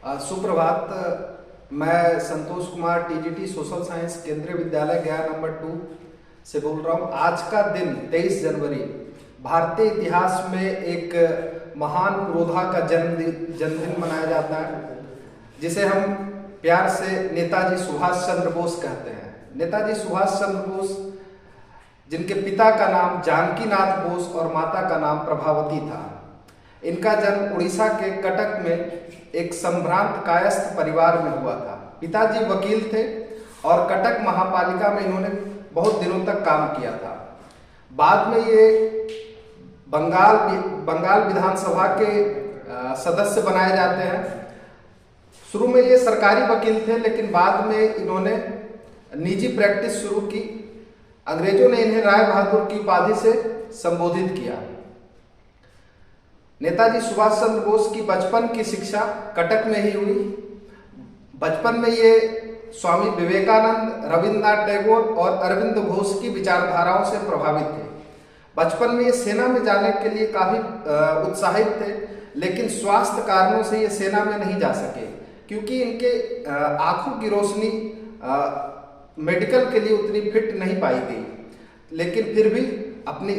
सुप्रभात। मैं Santosh Kumar TGT social science केंद्रीय विद्यालय गया नंबर 2 से बोल रहा हूँ। आज का दिन 23 जनवरी भारतीय इतिहास में एक महान पुरोधा का जन्मदिन मनाया जाता है, जिसे हम प्यार से नेताजी सुभाष चंद्र बोस कहते हैं। नेताजी सुभाष चंद्र बोस, जिनके पिता का नाम जानकीनाथ बोस और माता का नाम प्रभावती था। इनका जन्म उड़ीसा के कटक में एक संभ्रांत कायस्थ परिवार में हुआ था। पिताजी वकील थे और कटक महापालिका में इन्होंने बहुत दिनों तक काम किया था। बाद में ये बंगाल विधानसभा के सदस्य बनाए जाते हैं। शुरू में ये सरकारी वकील थे, लेकिन बाद में इन्होंने निजी प्रैक्टिस शुरू की। अंग्रेजों ने इन्हें राय बहादुर की उपाधि से संबोधित किया। नेताजी सुभाष चंद्र बोस की बचपन की शिक्षा कटक में ही हुई। बचपन में ये स्वामी विवेकानंद, रविन्द्रनाथ टैगोर और अरविंद घोष की विचारधाराओं से प्रभावित थे। बचपन में ये सेना में जाने के लिए काफी उत्साहित थे, लेकिन स्वास्थ्य कारणों से ये सेना में नहीं जा सके, क्योंकि इनके आंखों की रोशनी मेडिकल के लिए उतनी फिट नहीं पाई गई। लेकिन फिर भी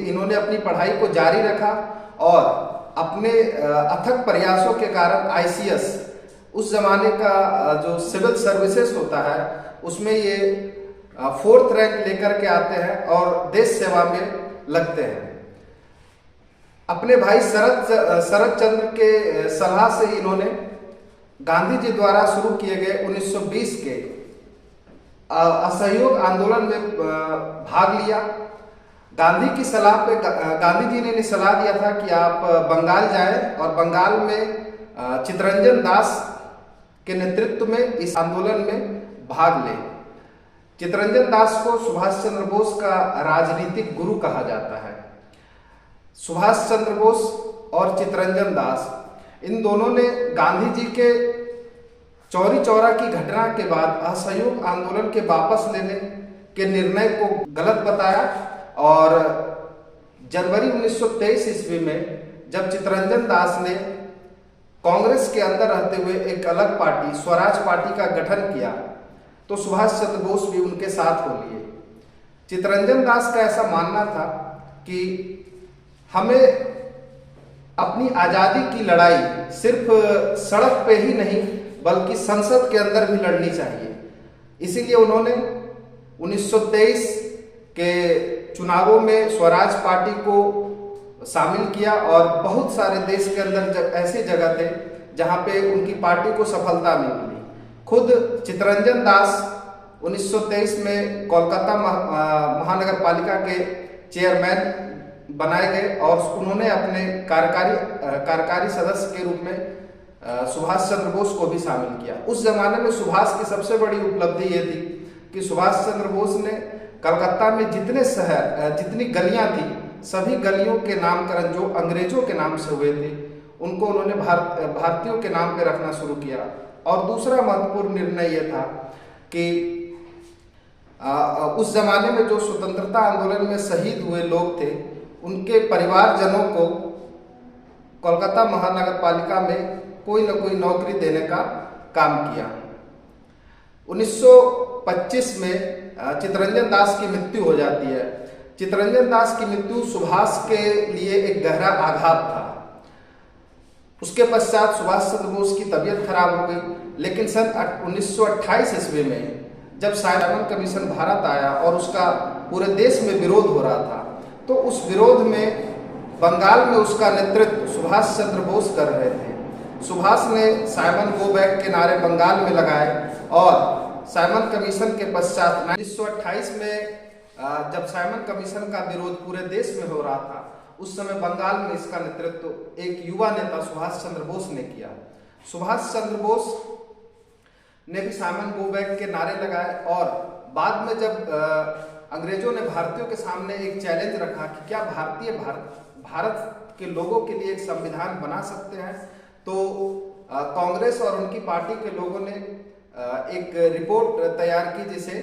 इन्होंने अपनी पढ़ाई को जारी रखा और अपने अथक प्रयासों के कारण आईसीएस, उस जमाने का जो सिविल सर्विसेज होता है, उसमें ये 4th रैंक लेकर के आते हैं और देश सेवा में लगते हैं। अपने भाई शरद चंद्र के सलाह से इन्होंने गांधी जी द्वारा शुरू किए गए 1920 के असहयोग आंदोलन में भाग लिया। गांधी की सलाह पे गांधी जी ने इन्हें सलाह दिया था कि आप बंगाल जाएं और बंगाल में चित्तरंजन दास के नेतृत्व में इस आंदोलन में भाग लें। चित्तरंजन दास को सुभाष चंद्र बोस का राजनीतिक गुरु कहा जाता है। सुभाष चंद्र बोस और चित्तरंजन दास, इन दोनों ने गांधी जी के चौरी चौरा की घटना के बाद असहयोग आंदोलन के वापस लेने के निर्णय को गलत बताया और जनवरी 1923 ईस्वी में जब चित्तरंजन दास ने कांग्रेस के अंदर रहते हुए एक अलग पार्टी, स्वराज पार्टी का गठन किया, तो सुभाष चंद्र बोस भी उनके साथ हो लिए। चित्तरंजन दास का ऐसा मानना था कि हमें अपनी आजादी की लड़ाई सिर्फ सड़क पे ही नहीं बल्कि संसद के अंदर भी लड़नी चाहिए। इसीलिए उन्होंने 1923 के चुनावों में स्वराज पार्टी को शामिल किया और बहुत सारे देश के अंदर ऐसी जगह थे जहां पे उनकी पार्टी को सफलता नहीं मिली। खुद चित्तरंजन दास 1923 में कोलकाता महानगर पालिका के चेयरमैन बनाए गए और उन्होंने अपने कार्यकारी सदस्य के रूप में सुभाष चंद्र बोस को भी शामिल किया। उस जमाने में सुभाष की सबसे बड़ी उपलब्धि ये थी कि सुभाष चंद्र बोस ने कलकत्ता में जितनी गलियां थी, सभी गलियों के नामकरण जो अंग्रेजों के नाम से हुए थे, उनको उन्होंने भारतीयों के नाम पे रखना शुरू किया। और दूसरा महत्वपूर्ण निर्णय यह था कि उस जमाने में जो स्वतंत्रता आंदोलन में शहीद हुए लोग थे, उनके परिवारजनों को कोलकाता महानगर पालिका में कोई न कोई नौकरी देने का काम किया। 1925 में चित्तरंजन दास की मृत्यु हो जाती है। चित्तरंजन दास की मृत्यु सुभाष के लिए एक गहरा आघात था। उसके पश्चात सुभाष चंद्र बोस की तबीयत खराब हो गई, लेकिन सन 1928 ईस्वी में जब साइमन कमीशन भारत आया और उसका पूरे देश में विरोध हो रहा था, तो उस विरोध में बंगाल में उसका नेतृत्व सुभाष चंद्र बोस कर रहे थे। सुभाष ने साइमन गो बैक के नारे बंगाल में लगाए और साइमन कमीशन के पश्चात 1928 में जब साइमन कमीशन का विरोध पूरे देश में हो रहा था, उस समय बंगाल में इसका नेतृत्व एक युवा नेता सुभाष चंद्र बोस ने किया। सुभाष चंद्र बोस ने भी साइमन गो बैक के नारे लगाए और बाद में जब अंग्रेजों ने भारतीयों के सामने एक चैलेंज रखा कि क्या भारत के लोगों के लिए एक संविधान बना सकते हैं, तो कांग्रेस और उनकी पार्टी के लोगों ने एक रिपोर्ट तैयार की जिसे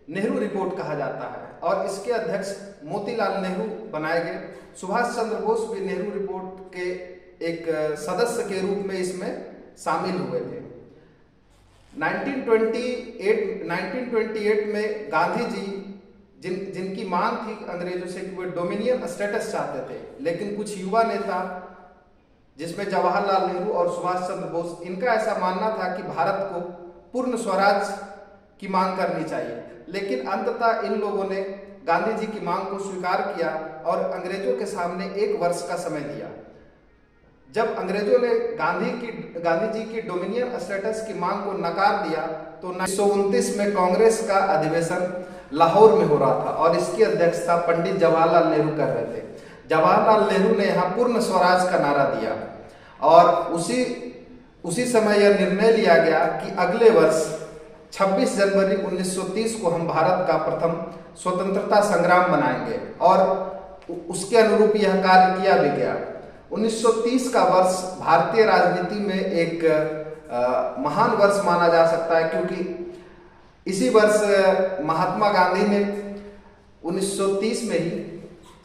नेहरू रिपोर्ट कहा जाता है और इसके अध्यक्ष मोतीलाल नेहरू बनाए गए। सुभाष चंद्र बोस भी नेहरू रिपोर्ट के एक सदस्य के रूप में इसमें शामिल हुए थे। 1928 में गांधी जी जिनकी मांग थी अंग्रेजों से कि वे डोमिनियन स्टेटस चाहते थे, लेकिन कुछ युवा नेता जिसमें जवाहरलाल नेहरू और सुभाष चंद्र बोस, इनका ऐसा मानना था कि भारत को पूर्ण स्वराज की मांग करनी चाहिए। लेकिन अंततः इन लोगों ने गांधी जी की मांग को स्वीकार किया और अंग्रेजों के सामने 1 वर्ष का समय दिया। जब अंग्रेजों ने गांधी जी की डोमिनियन स्टेटस की मांग को नकार दिया तो 1929 में कांग्रेस का अधिवेशन लाहौर में हो रहा था और इसकी अध्यक्षता पंडित जवाहरलाल नेहरू कर रहे थे। जवाहरलाल नेहरू ने यहाँ पूर्ण स्वराज का नारा दिया और उसी समय यह निर्णय लिया गया कि अगले वर्ष 26 जनवरी 1930 को हम भारत का प्रथम स्वतंत्रता संग्राम मनाएंगे और उसके अनुरूप यह कार्य किया भी गया। 1930 का वर्ष भारतीय राजनीति में एक महान वर्ष माना जा सकता है, क्योंकि इसी वर्ष महात्मा गांधी ने 1930 में ही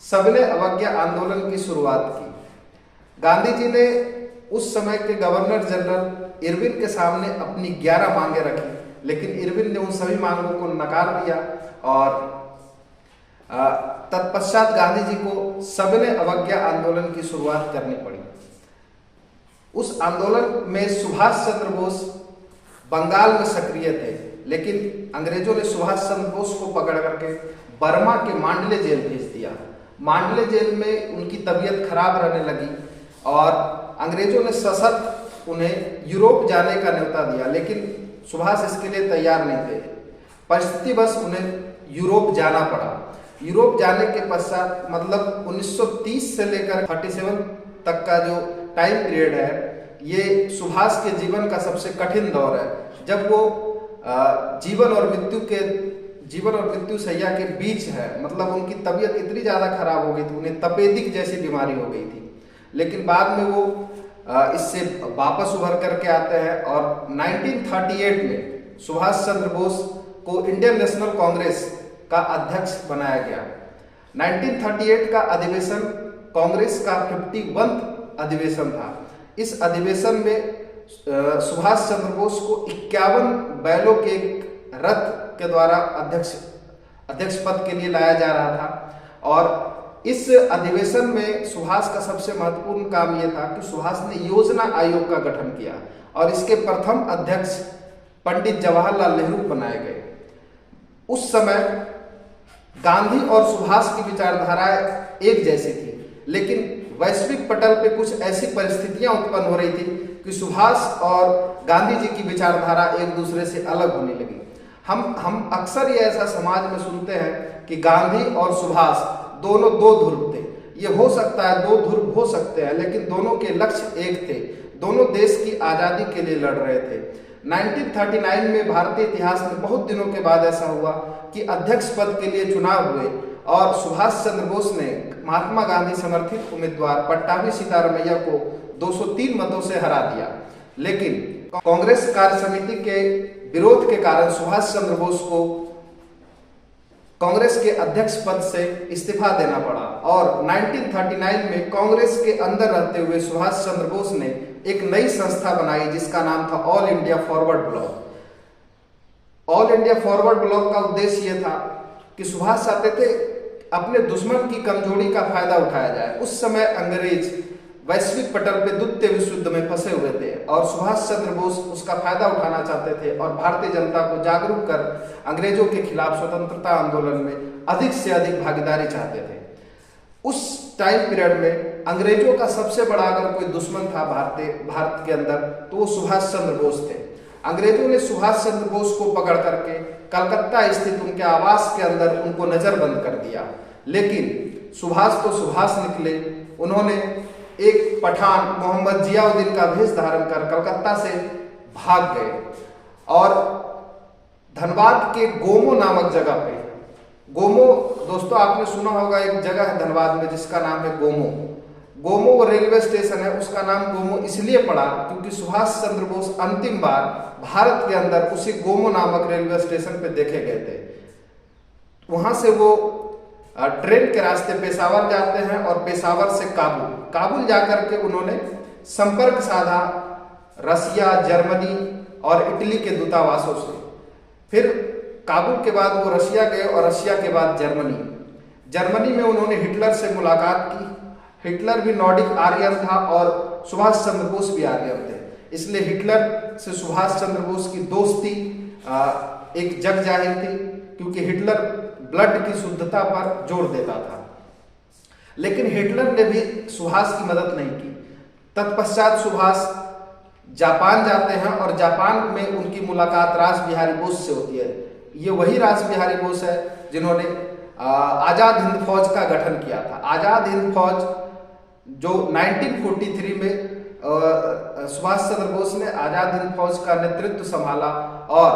सबने अवज्ञा आंदोलन की शुरुआत की। गांधी जी ने उस समय के गवर्नर जनरल इरविन के सामने अपनी 11 मांगे रखी, लेकिन इरविन ने उन सभी मांगों को नकार दिया और तत्पश्चात गांधी जी को सबने अवज्ञा आंदोलन की शुरुआत करनी पड़ी। उस आंदोलन में सुभाष चंद्र बोस बंगाल में सक्रिय थे, लेकिन अंग्रेजों ने सुभाष चंद्र बोस को पकड़ करके बर्मा के मांडले जेल भेज दिया। मांडले जेल में उनकी तबीयत खराब रहने लगी और अंग्रेजों ने सशर्त उन्हें यूरोप जाने का न्योता दिया, लेकिन सुभाष इसके लिए तैयार नहीं थे। परिस्थिति बस उन्हें यूरोप जाना पड़ा। यूरोप जाने के पश्चात मतलब 1930 से लेकर 37 तक का जो टाइम पीरियड है, ये सुभाष के जीवन का सबसे कठिन दौर है, जब वो जीवन और मृत्यु सैया के बीच है। मतलब उनकी तबीयत इतनी ज़्यादा खराब हो गई थी, उन्हें तपेदिक जैसी बीमारी हो गई थी, लेकिन बाद में वो इससे वापस उभर करके आते हैं और 1938 में सुभाष चंद्र बोस को इंडियन नेशनल कांग्रेस का अध्यक्ष बनाया गया। 1938 का अधिवेशन कांग्रेस का 51वां अधिवेशन था। इस अधिवेशन में सुभाष चंद्र बोस को 51 बैलों के एक रथ के द्वारा अध्यक्ष पद के लिए लाया जा रहा था और इस अधिवेशन में सुभाष का सबसे महत्वपूर्ण काम यह था कि सुभाष ने योजना आयोग का गठन किया और इसके प्रथम अध्यक्ष पंडित जवाहरलाल नेहरू बनाए गए। उस समय गांधी और सुभाष की विचारधाराएं एक जैसी थी, लेकिन वैश्विक पटल पे कुछ ऐसी परिस्थितियां उत्पन्न हो रही थी कि सुभाष और गांधी जी की विचारधारा एक दूसरे से अलग होने लगी। हम अक्सर ये ऐसा समाज में सुनते हैं कि गांधी और सुभाष दोनों 2 ध्रुव थे। ये हो सकता है 2 ध्रुव हो सकते हैं, लेकिन दोनों के लक्ष्य एक थे। दोनों देश की आज़ादी के लिए लड़ रहे थे। 1939 में भारतीय इतिहास में बहुत दिनों के बाद ऐसा हुआ कि अध्यक्ष पद के लिए चुनाव हुए और सुभाष चंद्र बोस ने महात्मा गांधी समर्थित उम्मीदवार पट्टाभी सीतारामैया को 203 मतों से हरा दिया, लेकिन कांग्रेस कार्य समिति के विरोध के कारण सुभाष चंद्र बोस को कांग्रेस के अध्यक्ष पद से इस्तीफा देना पड़ा और 1939 में कांग्रेस के अंदर रहते हुए सुभाष चंद्र बोस ने एक नई संस्था बनाई जिसका नाम था all India forward block. All India forward block का उद्देश्य यह था कि सुभाष चाहते थे अपने दुश्मन की कमजोरी का फायदा उठाया जाए। उस समय अंग्रेज वैश्विक पटल पे द्वितीय विश्व युद्ध में फंसे हुए थे और सुभाष चंद्र बोस उसका फायदा उठाना चाहते थे और भारतीय जनता को जागरूक कर अंग्रेजों के खिलाफ स्वतंत्रता आंदोलन में अधिक से अधिक भागीदारी चाहते थे। उस टाइम पीरियड में अंग्रेजों का सबसे बड़ा अगर कोई दुश्मन था भारत के अंदर तो वो सुभाष चंद्र बोस थे। अंग्रेजों ने सुभाष चंद्र बोस को पकड़ करके कलकत्ता स्थित उनके आवास के अंदर उनको नजरबंद कर दिया, लेकिन सुभाष तो सुभाष निकले। उन्होंने एक पठान मोहम्मद जियाउद्दीन का वेश धारण कर कलकत्ता से भाग गए और धनबाद के गोमो नामक जगह पे, गोमो दोस्तों आपने सुना होगा, एक जगह है धनबाद में जिसका नाम है गोमो। गोमो रेलवे स्टेशन है, उसका नाम गोमो इसलिए पड़ा क्योंकि सुभाष चंद्र बोस अंतिम बार भारत के अंदर उसी गोमो नामक रेलवे स्टेशन पे देखे गए थे। वहां से वो ट्रेन के रास्ते पेशावर जाते हैं और पेशावर से काबुल जाकर के उन्होंने संपर्क साधा रसिया, जर्मनी और इटली के दूतावासों से। फिर काबुल के बाद वो रशिया गए और रशिया के बाद जर्मनी में उन्होंने हिटलर से मुलाकात की। हिटलर भी नॉर्डिक आर्यन था और सुभाष चंद्र बोस भी आर्यन थे, इसलिए हिटलर से सुभाष चंद्र बोस की दोस्ती एक जग जाहिर थी, क्योंकि हिटलर ब्लड की शुद्धता पर जोर देता था। लेकिन हिटलर ने भी सुभाष की मदद नहीं की। तत्पश्चात सुभाष जापान जाते हैं और जापान में उनकी मुलाकात रास बिहारी बोस से होती है। ये वही रास बिहारी बोस है जिन्होंने आजाद हिंद फौज का गठन किया था। आजाद हिंद फौज जो 1943 में सुभाष चंद्र बोस ने आजाद हिंद फौज का नेतृत्व संभाला और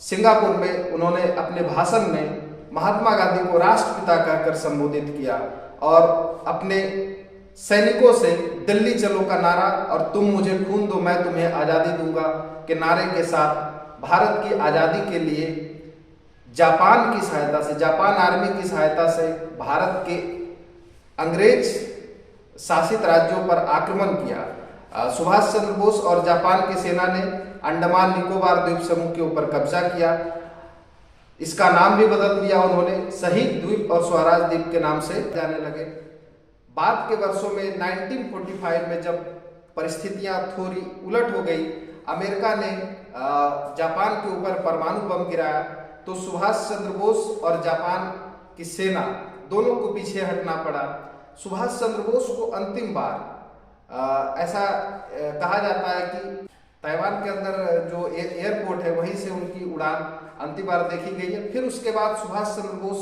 सिंगापुर में उन्होंने अपने भाषण में महात्मा गांधी को राष्ट्रपिता कहकर संबोधित किया और अपने सैनिकों से दिल्ली चलो का नारा और तुम मुझे खून दो मैं तुम्हें आजादी दूंगा के नारे के साथ भारत की आजादी के लिए जापान की सहायता से, जापान आर्मी की सहायता से भारत के अंग्रेज शासित राज्यों पर आक्रमण किया। सुभाष चंद्र बोस और जापान की सेना ने अंडमान निकोबार द्वीप समूह के ऊपर कब्जा किया। इसका नाम भी बदल दिया उन्होंने, शहीद द्वीप और स्वराज द्वीप के नाम से जाने लगे। बाद के वर्षों में 1945 में जब परिस्थितियां थोड़ी उलट हो गई, अमेरिका ने जापान के ऊपर परमाणु बम गिराया, तो सुभाष चंद्र बोस और जापान की सेना दोनों को पीछे हटना पड़ा। सुभाष चंद्र बोस को अंतिम बार ऐसा कहा जाता है कि ताइवान के अंदर जो एयरपोर्ट है वहीं से उनकी उड़ान अंतिम बार देखी गई है। फिर उसके बाद सुभाष चंद्र बोस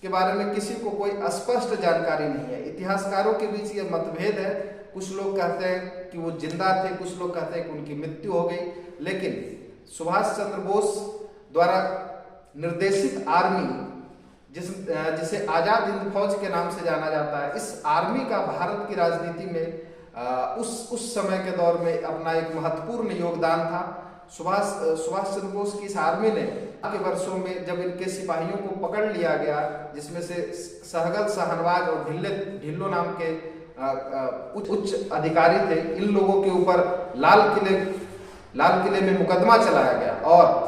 के बारे में किसी को कोई स्पष्ट जानकारी नहीं है। इतिहासकारों के बीच ये मतभेद है, कुछ लोग कहते हैं कि वो जिंदा थे, कुछ लोग कहते हैं कि उनकी मृत्यु हो गई। लेकिन सुभाष चंद्र बोस द्वारा निर्देशित आर्मी जिसे आजाद हिंद फौज के नाम से जाना जाता है, इस आर्मी का भारत की राजनीति में उस समय के दौर में अपना एक महत्वपूर्ण योगदान था। सुभाष चंद्र बोस की इस आर्मी ने के वर्षों में जब इनके सिपाहियों को पकड़ लिया गया, जिसमें से सहगल शाहनवाज और ढिल्लो नाम के उच्च अधिकारी थे, इन लोगों के ऊपर लाल किले में मुकदमा चलाया गया और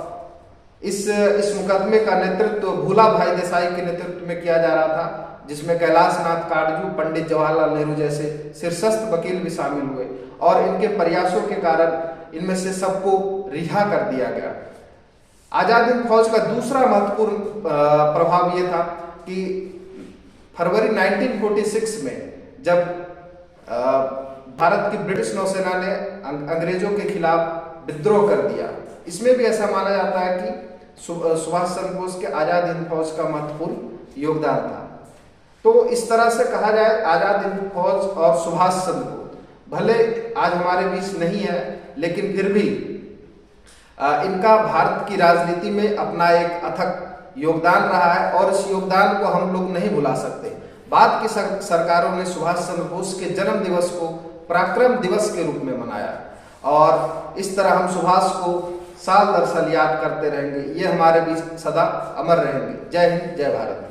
इस मुकदमे का नेतृत्व भूला भाई देसाई के नेतृत्व में किया जा रहा था, जिसमें कैलाश नाथ काटजू, पंडित जवाहरलाल नेहरू जैसे शीर्षस्थ वकील भी शामिल हुए और इनके प्रयासों के कारण इनमें से सबको रिहा कर दिया गया। आजाद हिंद फौज का दूसरा महत्वपूर्ण प्रभाव यह था कि फरवरी 1946 में जब भारत की ब्रिटिश नौसेना ने अंग्रेजों के खिलाफ विद्रोह कर दिया, इसमें भी ऐसा माना जाता है कि सुभाष चंद्र बोस के आजाद हिंद फौज का महत्वपूर्ण योगदान था। तो इस तरह से कहा जाए, आजाद हिंद फौज और सुभाष चंद्र बोस भले आज हमारे बीच नहीं है, लेकिन फिर भी इनका भारत की राजनीति में अपना एक अथक योगदान रहा है और इस योगदान को हम लोग नहीं भुला सकते। बाद की सरकारों ने सुभाष चंद्र बोस के जन्म दिवस को पराक्रम दिवस के रूप में मनाया और इस तरह हम सुभाष को साल दर साल याद करते रहेंगे। ये हमारे बीच सदा अमर रहेंगे। जय हिंद, जय भारत।